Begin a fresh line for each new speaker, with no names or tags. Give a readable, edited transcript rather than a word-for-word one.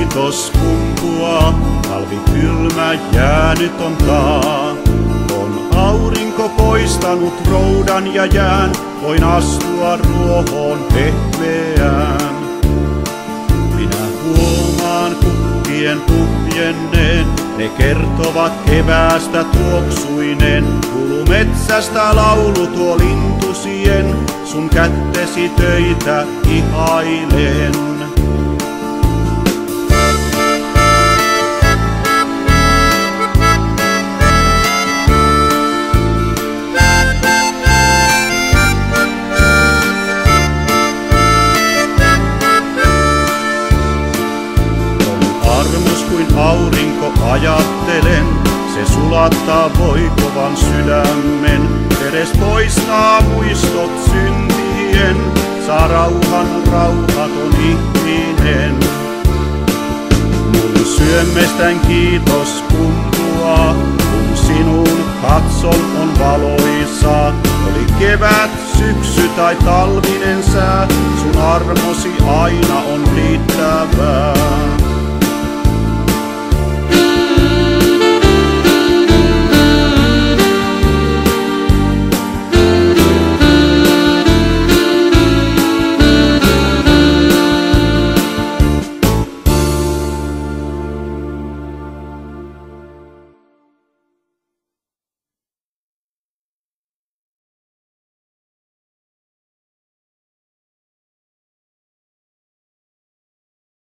kiitos kumpuaa, talvi kylmä jäänyt on taa. On aurinko poistanut roudan ja jään, voin astua ruohoon pehmeään. Minä huomaan kukkien puhjenneen, ne kertovat keväästä tuoksuineen. Kuulu metsästä laulu tuo lintusien, sun kättesi töitä ihailen. Armos kuin aurinko ajattelen, se sulattaa voikovan sydämen. Edes poistaa muistot syntien, saa rauhan rauhaton ihminen. Mun syömestän kiitos kumpuaa, kun sinun katson on valoisaa. Oli kevät, syksy tai talvinen sää, sun armosi aina on riittävää.